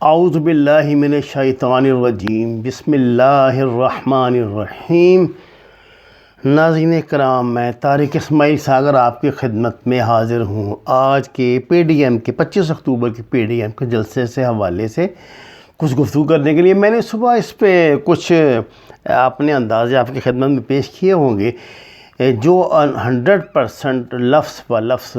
اعوذ باللہ من الشیطان الرجیم، بسم اللہ الرحمن الرحیم۔ ناظرین کرام، میں طارق اسماعیل ساگر آپ کی خدمت میں حاضر ہوں۔ آج کے پی ڈی ایم کے 25 اکتوبر کے پی ڈی ایم کے جلسے سے حوالے سے کچھ گفتگو کرنے کے لیے میں نے صبح اس پہ کچھ اپنے اندازے آپ کی خدمت میں پیش کیے ہوں گے، جو 100% لفظ و لفظ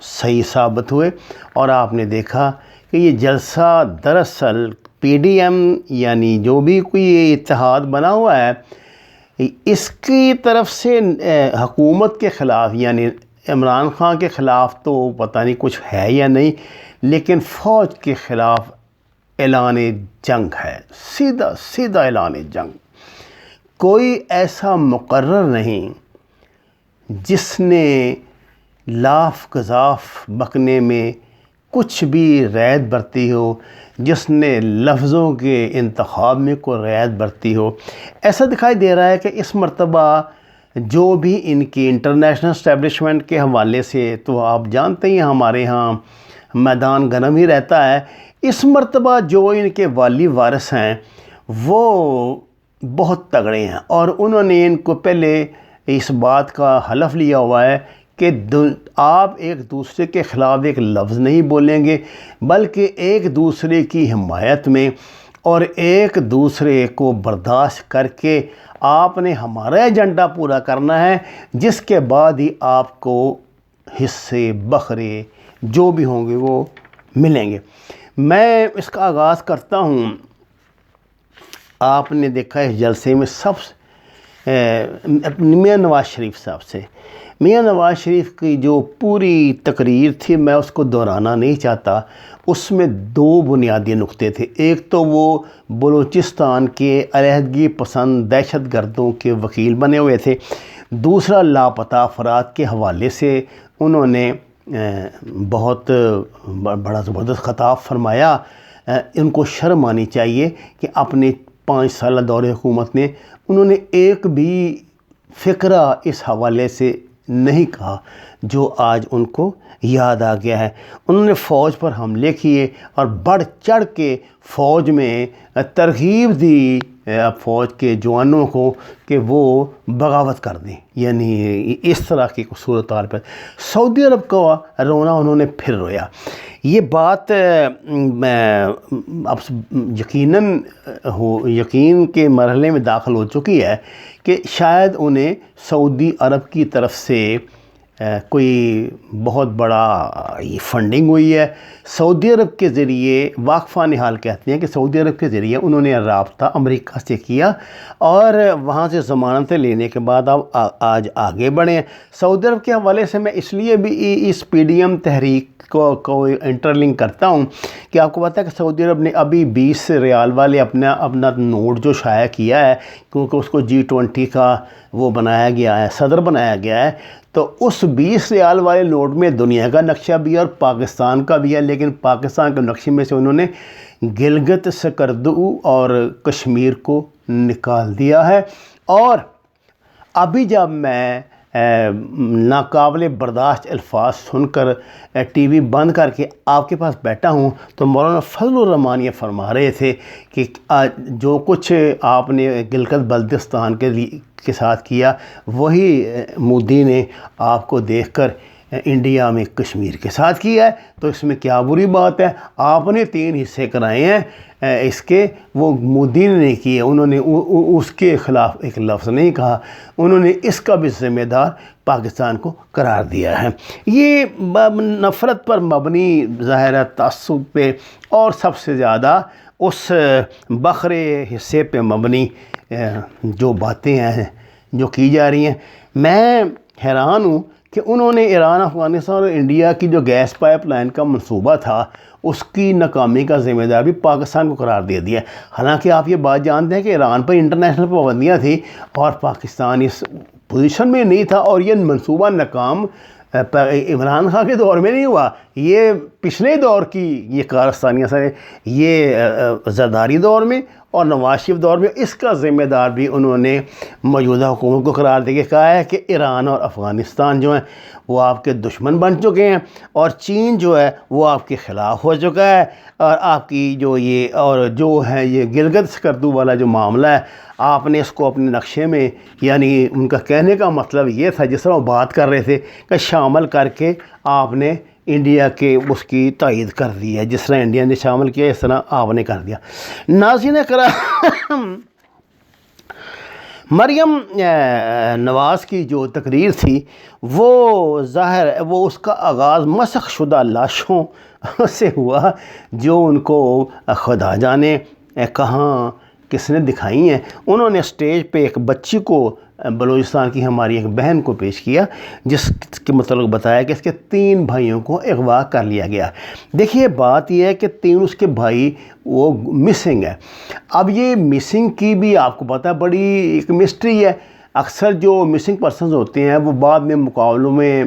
صحیح ثابت ہوئے، اور آپ نے دیکھا کہ یہ جلسہ دراصل پی ڈی ایم یعنی جو بھی کوئی اتحاد بنا ہوا ہے، اس کی طرف سے حکومت کے خلاف یعنی عمران خان کے خلاف تو پتہ نہیں کچھ ہے یا نہیں، لیکن فوج کے خلاف اعلان جنگ ہے، سیدھا اعلان جنگ۔ کوئی ایسا مقرر نہیں جس نے لاف گزاف بکنے میں کچھ بھی رعایت برتی ہو، جس نے لفظوں کے انتخاب میں کوئی رعایت برتی ہو۔ ایسا دکھائی دے رہا ہے کہ اس مرتبہ جو بھی ان کی انٹرنیشنل اسٹیبلشمنٹ کے حوالے سے، تو آپ جانتے ہیں ہمارے ہاں میدان گرم ہی رہتا ہے، اس مرتبہ جو ان کے والی وارث ہیں وہ بہت تگڑے ہیں، اور انہوں نے ان کو پہلے اس بات کا حلف لیا ہوا ہے کہ آپ ایک دوسرے کے خلاف ایک لفظ نہیں بولیں گے، بلکہ ایک دوسرے کی حمایت میں اور ایک دوسرے کو برداشت کر کے آپ نے ہمارا ایجنڈا پورا کرنا ہے، جس کے بعد ہی آپ کو حصے بکھرے جو بھی ہوں گے وہ ملیں گے۔ میں اس کا آغاز کرتا ہوں۔ آپ نے دیکھا اس جلسے میں میاں نواز شریف صاحب سے، میاں نواز شریف کی جو پوری تقریر تھی میں اس کو دہرانا نہیں چاہتا۔ اس میں دو بنیادی نقطے تھے۔ ایک تو وہ بلوچستان کے علیحدگی پسند دہشت گردوں کے وکیل بنے ہوئے تھے، دوسرا لاپتہ افراد کے حوالے سے انہوں نے بہت بڑا زبردست خطاب فرمایا۔ ان کو شرم آنی چاہیے کہ اپنے 5 سالہ دور حکومت میں انہوں نے ایک بھی فقرہ اس حوالے سے نہیں کہا جو آج ان کو یاد آ گیا ہے۔ انہوں نے فوج پر حملے کیے اور بڑھ چڑھ کے فوج میں ترغیب دی فوج کے جوانوں کو کہ وہ بغاوت کر دیں، یعنی اس طرح کی صورتحال پر سعودی عرب کو رونا انہوں نے پھر رویا۔ یہ بات اب یقین کے مرحلے میں داخل ہو چکی ہے کہ شاید انہیں سعودی عرب کی طرف سے کوئی بہت بڑا فنڈنگ ہوئی ہے۔ سعودی عرب کے ذریعے واقفہ نحال کہتے ہیں کہ سعودی عرب کے ذریعے انہوں نے رابطہ امریکہ سے کیا اور وہاں سے ضمانتیں لینے کے بعد اب آج آگے بڑھے ہیں۔ سعودی عرب کے حوالے سے میں اس لیے بھی اس پی ڈی ایم تحریک کو انٹرلنک کرتا ہوں کہ آپ کو پتہ ہے کہ سعودی عرب نے ابھی 20 ریال والے اپنا نوٹ جو شائع کیا ہے، کیونکہ اس کو G20 کا وہ بنایا گیا ہے، صدر بنایا گیا ہے، تو اس 20 ریال والے نوٹ میں دنیا کا نقشہ بھی ہے اور پاکستان کا بھی ہے، لیکن پاکستان کے نقشے میں سے انہوں نے گلگت سکردو اور کشمیر کو نکال دیا ہے۔ اور ابھی جب میں ناقابل برداشت الفاظ سن کر ٹی وی بند کر کے آپ کے پاس بیٹھا ہوں تو مولانا فضل الرحمان یہ فرما رہے تھے کہ جو کچھ آپ نے گلگت بلتستان کے ساتھ کیا، وہی مودی نے آپ کو دیکھ کر انڈیا میں کشمیر کے ساتھ کیا ہے، تو اس میں کیا بری بات ہے؟ آپ نے 3 حصے کرائے ہیں اس کے، وہ مودی نے نہیں کیے، انہوں نے اس کے خلاف ایک لفظ نہیں کہا، انہوں نے اس کا بھی ذمہ دار پاکستان کو قرار دیا ہے۔ یہ نفرت پر مبنی ظاہر تعصب پہ اور سب سے زیادہ اس بکھرے حصے پہ مبنی جو باتیں ہیں جو کی جا رہی ہیں، میں حیران ہوں کہ انہوں نے ایران، افغانستان اور انڈیا کی جو گیس پائپ لائن کا منصوبہ تھا اس کی ناکامی کا ذمہ دار بھی پاکستان کو قرار دے دیا۔ حالانکہ آپ یہ بات جانتے ہیں کہ ایران پر انٹرنیشنل پابندیاں تھیں اور پاکستان اس پوزیشن میں نہیں تھا، اور یہ منصوبہ ناکام عمران خان کے دور میں نہیں ہوا، یہ پچھلے دور کی یہ کارستانیاں سارے، یہ زرداری دور میں اور نواز شریف دور میں اس کا ذمہ دار بھی انہوں نے موجودہ حکومت کو قرار دے کے کہا ہے کہ ایران اور افغانستان جو ہیں وہ آپ کے دشمن بن چکے ہیں، اور چین جو ہے وہ آپ کے خلاف ہو چکا ہے، اور آپ کی جو یہ اور جو ہے یہ گلگت سکردو والا جو معاملہ ہے، آپ نے اس کو اپنے نقشے میں، یعنی ان کا کہنے کا مطلب یہ تھا جس طرح وہ بات کر رہے تھے کہ شامل کر کے آپ نے انڈیا کے اس کی تائید کر دی ہے، جس طرح انڈیا نے شامل کیا اس طرح آپ نے کر دیا۔ ناظرین کرام، مریم نواز کی جو تقریر تھی وہ ظاہر وہ اس کا آغاز مسخ شدہ لاشوں سے ہوا جو ان کو خدا جانے کہاں کس نے دکھائی ہیں۔ انہوں نے اسٹیج پہ ایک بچی کو، بلوچستان کی ہماری ایک بہن کو پیش کیا، جس کے متعلق بتایا کہ اس کے 3 بھائیوں کو اغوا کر لیا گیا۔ دیکھیے بات یہ ہے کہ 3 اس کے بھائی وہ مسنگ ہے۔ اب یہ مسنگ کی بھی آپ کو پتہ بڑی ایک مسٹری ہے۔ اکثر جو مسنگ پرسنز ہوتے ہیں وہ بعد میں مقابلوں میں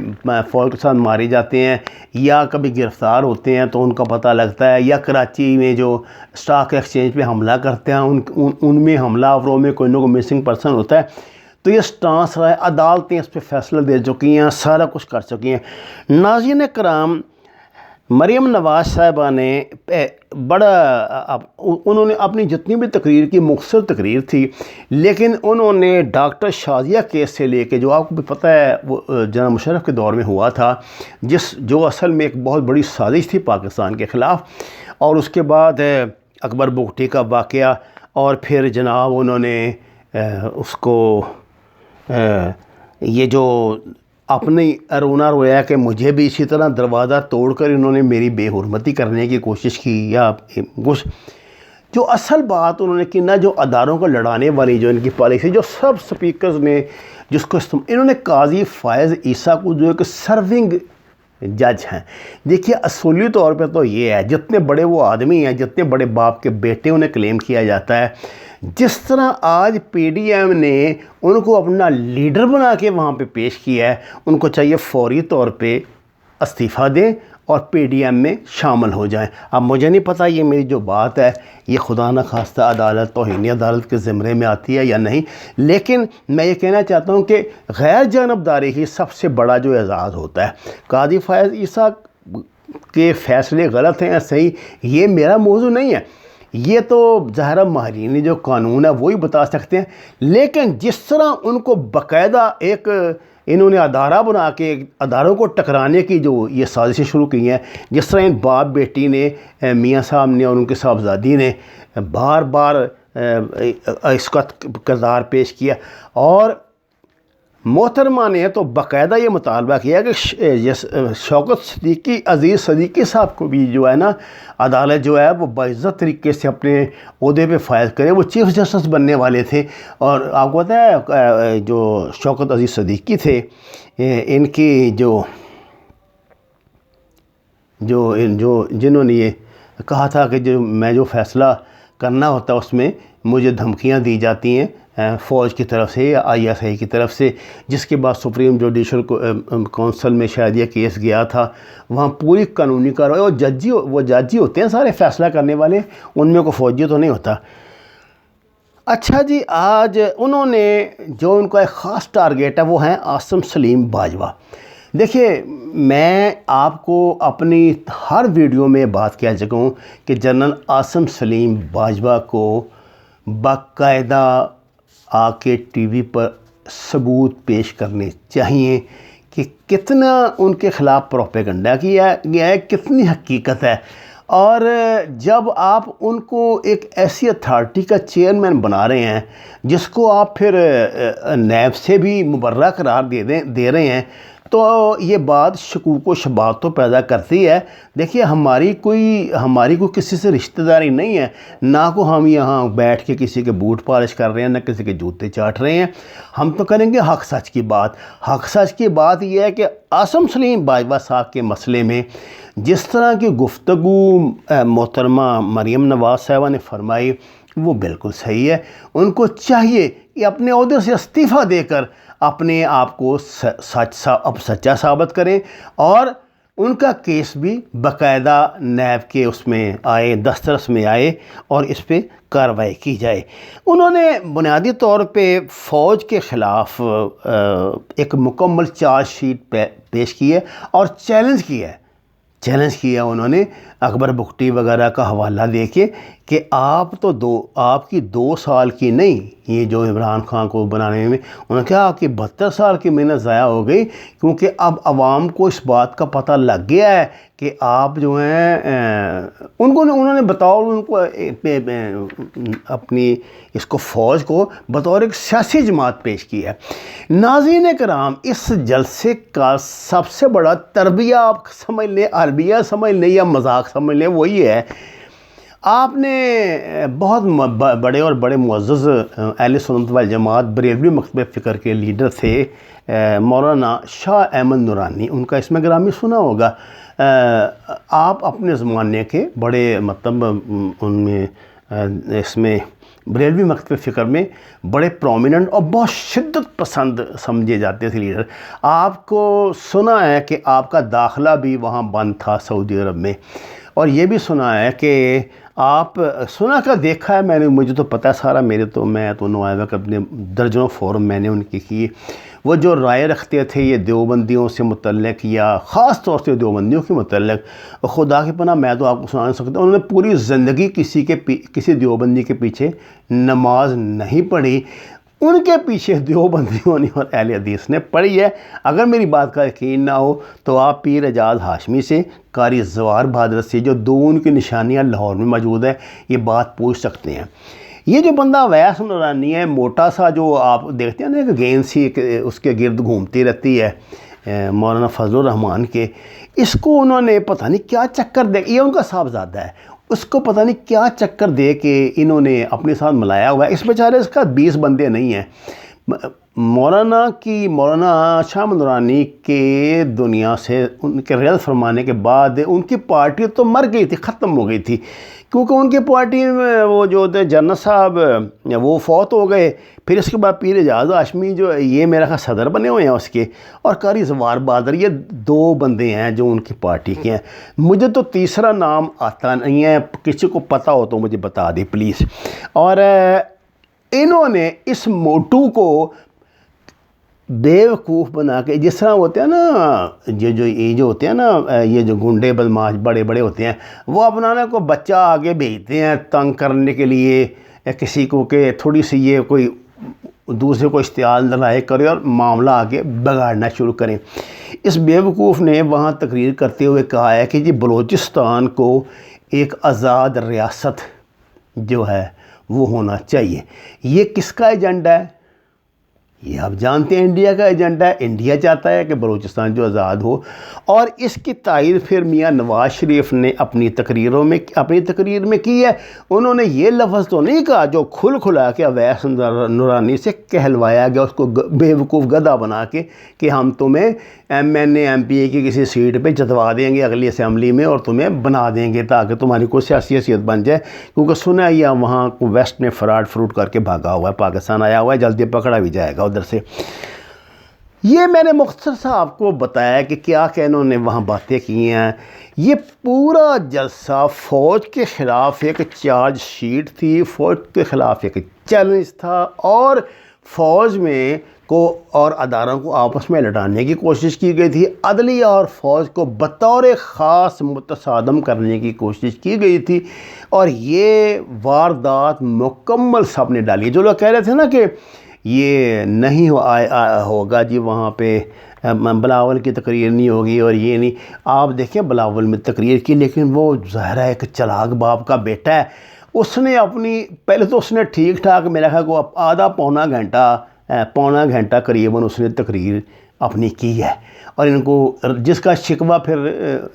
فوج کے ساتھ مارے جاتے ہیں، یا کبھی گرفتار ہوتے ہیں تو ان کا پتہ لگتا ہے، یا کراچی میں جو اسٹاک ایکسچینج پہ حملہ کرتے ہیں ان میں حملہ آوروں میں کوئی نہ کوئی مسنگ پرسن ہوتا ہے۔ تو یہ سٹانس رہا ہے، عدالتیں اس پہ فیصلہ دے چکی ہیں، سارا کچھ کر چکی ہیں۔ ناظرین کرام، مریم نواز صاحبہ نے انہوں نے اپنی جتنی بھی تقریر کی مختصر تقریر تھی، لیکن انہوں نے ڈاکٹر شازیہ کیس سے لے کے، جو آپ کو بھی پتہ ہے وہ جناب مشرف کے دور میں ہوا تھا، جو اصل میں ایک بہت بڑی سازش تھی پاکستان کے خلاف، اور اس کے بعد اکبر بگٹی کا واقعہ، اور پھر جناب انہوں نے اس کو یہ جو اپنی رونا رویا کہ مجھے بھی اسی طرح دروازہ توڑ کر انہوں نے میری بے حرمتی کرنے کی کوشش کی، یا کچھ جو اصل بات انہوں نے کی نا، جو اداروں کو لڑانے والی جو ان کی پالیسی، جو سب سپیکرز نے جس کو انہوں نے قاضی فائز عیسیٰ کو جو ایک سرونگ جج ہیں۔ دیکھیے اصولی طور پہ تو یہ ہے، جتنے بڑے وہ آدمی ہیں، جتنے بڑے باپ کے بیٹے انہیں کلیم کیا جاتا ہے، جس طرح آج پی ڈی ایم نے ان کو اپنا لیڈر بنا کے وہاں پہ پیش کیا ہے، ان کو چاہیے فوری طور پہ استعفیٰ دیں اور پی ڈی ایم میں شامل ہو جائیں۔ اب مجھے نہیں پتہ یہ میری جو بات ہے یہ خدا نخواستہ عدالت توہین عدالت کے زمرے میں آتی ہے یا نہیں، لیکن میں یہ کہنا چاہتا ہوں کہ غیر جانبداری ہی سب سے بڑا جو اعزاز ہوتا ہے۔ قاضی فائز عیسیٰ کے فیصلے غلط ہیں یا صحیح، یہ میرا موضوع نہیں ہے، یہ تو ظاہر ماہرین جو قانون ہے وہی بتا سکتے ہیں، لیکن جس طرح ان کو باقاعدہ ایک انہوں نے ادارہ بنا کے اداروں کو ٹکرانے کی جو یہ سازشیں شروع کی ہیں، جس طرح ان باپ بیٹی نے، میاں صاحب نے اور ان کے صاحبزادی نے بار بار اس کا کردار پیش کیا، اور محترمہ نے تو باقاعدہ یہ مطالبہ کیا کہ شوکت صدیقی، عزیز صدیقی صاحب کو بھی جو ہے نا عدالت جو ہے وہ باعزت طریقے سے اپنے عہدے پہ فائز کرے۔ وہ چیف جسٹس بننے والے تھے، اور آپ کو پتہ ہے جو شوکت عزیز صدیقی تھے، ان کی جنہوں نے یہ کہا تھا کہ میں جو فیصلہ کرنا ہوتا ہے اس میں مجھے دھمکیاں دی جاتی ہیں فوج کی طرف سے یا آئی ایس آئی کی طرف سے، جس کے بعد سپریم جوڈیشل کونسل میں شاید یہ کیس گیا تھا، وہاں پوری قانونی کارروائی، اور وہ ججی ہوتے ہیں سارے فیصلہ کرنے والے، ان میں کوئی فوجی تو نہیں ہوتا۔ اچھا جی، آج انہوں نے جو ان کا ایک خاص ٹارگیٹ ہے وہ ہیں عاصم سلیم باجوہ۔ دیکھیے میں آپ کو اپنی ہر ویڈیو میں بات کہہ چکا ہوں کہ جنرل عاصم سلیم باجوہ کو باقاعدہ آ کے ٹی وی پر ثبوت پیش کرنے چاہیے کہ کتنا ان کے خلاف پروپیگنڈا کیا گیا ہے، کتنی حقیقت ہے، اور جب آپ ان کو ایک ایسی اتھارٹی کا چیئرمین بنا رہے ہیں جس کو آپ پھر نیب سے بھی مبرہ قرار دے رہے ہیں، تو یہ بات شکوک و شبہات تو پیدا کرتی ہے۔ دیکھیے ہماری کوئی کسی سے رشتہ داری نہیں ہے، نہ کو ہم یہاں بیٹھ کے کسی کے بوٹ پالش کر رہے ہیں، نہ کسی کے جوتے چاٹ رہے ہیں، ہم تو کریں گے حق سچ کی بات۔ حق سچ کی بات یہ ہے کہ عاصم سلیم باجوہ صاحب کے مسئلے میں جس طرح کی گفتگو محترمہ مریم نواز صاحبہ نے فرمائی وہ بالکل صحیح ہے۔ ان کو چاہیے کہ اپنے عہدے سے استعفیٰ دے کر اپنے آپ کو سچا ثابت کریں، اور ان کا کیس بھی باقاعدہ نیب کے اس میں آئے، دسترس میں آئے اور اس پہ کارروائی کی جائے۔ انہوں نے بنیادی طور پہ فوج کے خلاف ایک مکمل چارج شیٹ پیش کی ہے اور چیلنج کیا انہوں نے اکبر بگٹی وغیرہ کا حوالہ دے کے کہ آپ کی 2 سال کی نہیں، یہ جو عمران خان کو بنانے میں انہوں نے کہا کہ 72 سال کی محنت ضائع ہو گئی، کیونکہ اب عوام کو اس بات کا پتہ لگ گیا ہے کہ آپ جو ہیں انہوں نے بطور ان کو اپنی اس کو فوج کو بطور ایک سیاسی جماعت پیش کی ہے۔ ناظرین کرام، اس جلسے کا سب سے بڑا تربیہ آپ سمجھ لیں، عربیہ سمجھ لیں یا مذاق سمجھ لیں، وہی ہے آپ نے بہت بڑے اور بڑے معزز اہل سنت والجماعت بریلوی مکتبہ فکر کے لیڈر تھے مولانا شاہ احمد نورانی، ان کا اسم گرامی سنا ہوگا۔ آپ اپنے زمانے کے بڑے مطلب ان میں اس میں بریلوی مکتبہ فکر میں بڑے پرومیننٹ اور بہت شدت پسند سمجھے جاتے تھے لیڈر۔ آپ کو سنا ہے کہ آپ کا داخلہ بھی وہاں بند تھا سعودی عرب میں، اور یہ بھی سنا ہے کہ آپ سنا کا دیکھا ہے میں نے، مجھے تو پتہ ہے سارا، میں تو نوائبہ کے اپنے درجنوں فورم میں نے ان کی وہ جو رائے رکھتے تھے یہ دیوبندیوں سے متعلق یا خاص طور سے دیوبندیوں کے متعلق، خدا کی پناہ میں تو آپ کو سنا نہیں سکتا، انہوں نے پوری زندگی کسی دیوبندی کے پیچھے نماز نہیں پڑھی، ان کے پیچھے دیوبندیوں نے اور اہل حدیث نے پڑھی ہے۔ اگر میری بات کا یقین نہ ہو تو آپ پیر اعجاز ہاشمی سے، قاری زوار بہادر سے، جو 2 ان کی نشانیاں لاہور میں موجود ہے، یہ بات پوچھ سکتے ہیں۔ یہ جو بندہ اویس نورانی ہے، موٹا سا، جو آپ دیکھتے ہیں نا ایک گیند سی اس کے گرد گھومتی رہتی ہے مولانا فضل الرحمان کے، اس کو انہوں نے پتہ نہیں کیا چکر دے، یہ ان کا صاحبزادہ ہے، اس کو پتہ نہیں کیا چکر دے کے انہوں نے اپنے ساتھ ملایا ہوا ہے۔ اس بیچارے اس کا 20 بندے نہیں ہیں۔ مولانا شاہ احمد نورانی کے دنیا سے ان کے رحلت فرمانے کے بعد ان کی پارٹی تو مر گئی تھی، ختم ہو گئی تھی، کیونکہ ان کی پارٹی میں وہ جو تھے جنرل صاحب وہ فوت ہو گئے، پھر اس کے بعد پیر اعجاز ہاشمی جو یہ میرا خیال صدر بنے ہوئے ہیں اس کے، اور قاری زوار بہادر، یہ 2 بندے ہیں جو ان کی پارٹی کے ہیں۔ مجھے تو تیسرا نام آتا نہیں ہے، کسی کو پتہ ہو تو مجھے بتا دے پلیز۔ اور انہوں نے اس موٹو کو بیوقوف بنا کے، جس طرح ہوتے ہیں نا یہ جو ہوتے ہیں نا یہ جو گنڈے بدماش بڑے ہوتے ہیں، وہ اپنا کو بچہ آگے بھیجتے ہیں تنگ کرنے کے لیے کسی کو کہ تھوڑی سی یہ کوئی دوسرے کو اشتعال لڑائی کرے اور معاملہ آگے بگاڑنا شروع کریں۔ اس بیوقوف نے وہاں تقریر کرتے ہوئے کہا ہے کہ جی بلوچستان کو ایک آزاد ریاست جو ہے وہ ہونا چاہیے۔ یہ کس کا ایجنڈا ہے؟ یہ آپ جانتے ہیں انڈیا کا ایجنڈا ہے۔ انڈیا چاہتا ہے کہ بلوچستان جو آزاد ہو، اور اس کی تائید پھر میاں نواز شریف نے اپنی تقریر میں کی ہے۔ انہوں نے یہ لفظ تو نہیں کہا جو کھلا کے اویس نورانی سے کہلوایا گیا، اس کو بیوقوف گدھا بنا کے کہ ہم تمہیں MP کی کسی سیٹ پہ جتوا دیں گے اگلی اسمبلی میں اور تمہیں بنا دیں گے تاکہ تمہاری کوئی سیاسی حیثیت بن جائے، کیونکہ سنا ہے یہ وہاں کو ویسٹ میں فروٹ کر کے بھاگا ہوا ہے، پاکستان آیا ہوا ہے، جلدی پکڑا بھی جائے گا ادھر سے۔ یہ میں نے مختصر سا آپ کو بتایا کہ کیا انہوں نے وہاں باتیں کی ہیں۔ یہ پورا جلسہ فوج کے خلاف ایک چارج شیٹ تھی، فوج کے خلاف ایک چیلنج تھا، اور فوج میں کو اور اداروں کو آپس میں لڑانے کی کوشش کی گئی تھی، عدلیہ اور فوج کو بطور خاص متصادم کرنے کی کوشش کی گئی تھی، اور یہ واردات مکمل سب نے ڈالی۔ جو لوگ کہہ رہے تھے نا کہ یہ نہیں ہوگا جی وہاں پہ بلاول کی تقریر نہیں ہوگی اور یہ نہیں، آپ دیکھیں بلاول میں تقریر کی، لیکن وہ ظاہر ہے ایک چلاک باپ کا بیٹا ہے، اس نے پہلے تو اس نے ٹھیک ٹھاک میرا خیال کو آدھا پونا گھنٹہ قریباً اس نے تقریر اپنی کی ہے، اور ان کو جس کا شکوہ پھر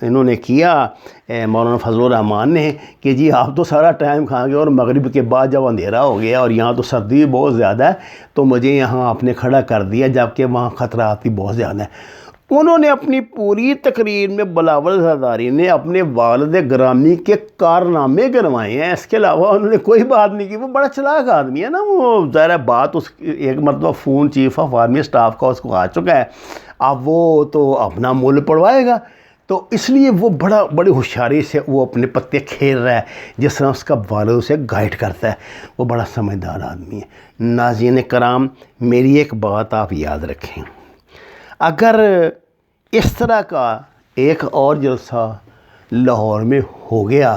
انہوں نے کیا مولانا فضل الرحمان نے کہ جی آپ تو سارا ٹائم کھا گئے اور مغرب کے بعد جب اندھیرا ہو گیا اور یہاں تو سردی بہت زیادہ ہے تو مجھے یہاں آپ نے کھڑا کر دیا جبکہ وہاں خطرات بھی بہت زیادہ ہیں۔ انہوں نے اپنی پوری تقریر میں بلاول زرداری نے اپنے والد گرامی کے کارنامے گنوائے ہیں، اس کے علاوہ انہوں نے کوئی بات نہیں کی۔ وہ بڑا چلاک آدمی ہے نا، وہ ظاہر بات اس ایک مرتبہ phone chief of army staff کا اس کو آ چکا ہے، اب وہ تو اپنا مول پڑوائے گا۔ تو اس لیے وہ بڑی ہوشیاری سے وہ اپنے پتے کھیل رہا ہے، جس طرح اس کا والد اسے گائیڈ کرتا ہے۔ وہ بڑا سمجھدار آدمی ہے۔ ناظرین کرام، میری ایک بات آپ یاد رکھیں، اگر اس طرح کا ایک اور جلسہ لاہور میں ہو گیا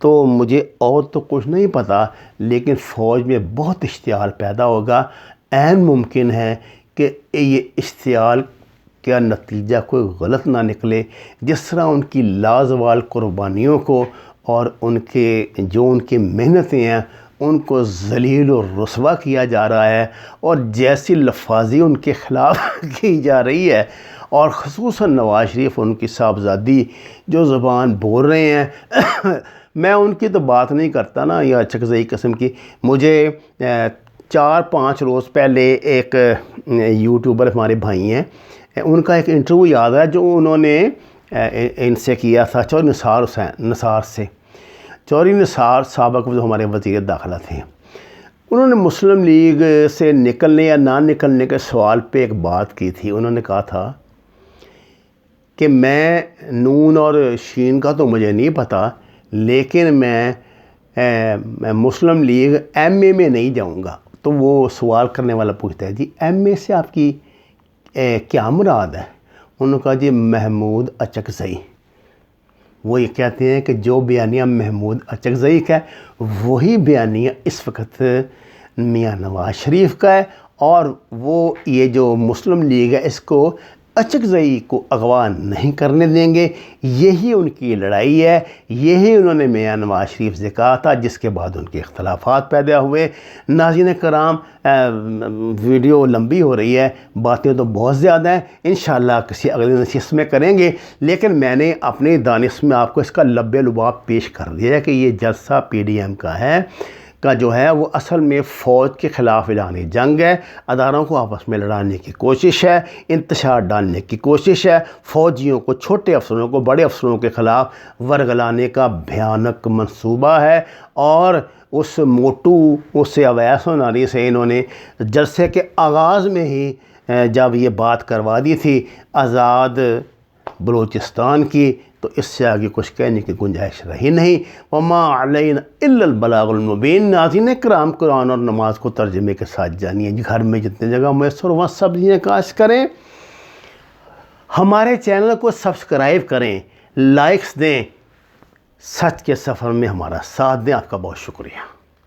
تو مجھے اور تو کچھ نہیں پتہ، لیکن فوج میں بہت اشتعال پیدا ہوگا۔ عین ممکن ہے کہ یہ اشتعال کا نتیجہ کوئی غلط نہ نکلے، جس طرح ان کی لازوال قربانیوں کو اور ان کی محنتیں ہیں ان کو ذلیل و رسوا کیا جا رہا ہے، اور جیسی لفاظی ان کے خلاف کی جا رہی ہے، اور خصوصاً نواز شریف ان کی صاحبزادی جو زبان بول رہے ہیں میں ان کی تو بات نہیں کرتا نا، یا چکزئی قسم کی۔ مجھے 4-5 روز پہلے ایک یوٹیوبر ہمارے بھائی ہیں، ان کا ایک انٹرویو یاد ہے جو انہوں نے ان سے کیا تھا، چودھری نثار سے۔ چودھری نثار سابق جو ہمارے وزیر داخلہ تھے، انہوں نے مسلم لیگ سے نکلنے یا نہ نکلنے کے سوال پہ ایک بات کی تھی۔ انہوں نے کہا تھا کہ میں نون اور شین کا تو مجھے نہیں پتہ، لیکن میں مسلم لیگ ایم اے میں نہیں جاؤں گا۔ تو وہ سوال کرنے والا پوچھتا ہے جی ایم اے سے آپ کی کیا مراد ہے؟ انہوں نے کہا جی محمود اچکزئی۔ وہ یہ کہتے ہیں کہ جو بیانیہ محمود اچکزئی کا ہے وہی بیانیہ اس وقت میاں نواز شریف کا ہے، اور وہ یہ جو مسلم لیگ ہے اس کو اچکزئی کو اغوا نہیں کرنے دیں گے۔ یہی ان کی لڑائی ہے، یہی انہوں نے میاں نواز شریف سے کہا تھا، جس کے بعد ان کے اختلافات پیدا ہوئے۔ ناظرین کرام، ویڈیو لمبی ہو رہی ہے، باتیں تو بہت زیادہ ہیں، انشاءاللہ کسی اگلی نشست میں کریں گے، لیکن میں نے اپنی دانش میں آپ کو اس کا لب لباب پیش کر دیا ہے کہ یہ جلسہ پی ڈی ایم کا ہے، جو ہے وہ اصل میں فوج کے خلاف اعلان جنگ ہے، اداروں کو آپس میں لڑانے کی کوشش ہے، انتشار ڈالنے کی کوشش ہے، فوجیوں کو، چھوٹے افسروں کو بڑے افسروں کے خلاف ورگلانے کا بھیانک منصوبہ ہے۔ اور اس موٹو، اس اویس ناری سے انہوں نے جلسے کے آغاز میں ہی جب یہ بات کروا دی تھی آزاد بلوچستان کی، تو اس سے آگے کچھ کہنے کی گنجائش رہی نہیں۔ وما علینا الا البلاغ المبین۔ ناظرین کرام، قرآن اور نماز کو ترجمے کے ساتھ جانیے، گھر میں جتنے جگہ میسر وہاں سبزیاں کاشت کریں، ہمارے چینل کو سبسکرائب کریں، لائکس دیں، سچ کے سفر میں ہمارا ساتھ دیں۔ آپ کا بہت شکریہ۔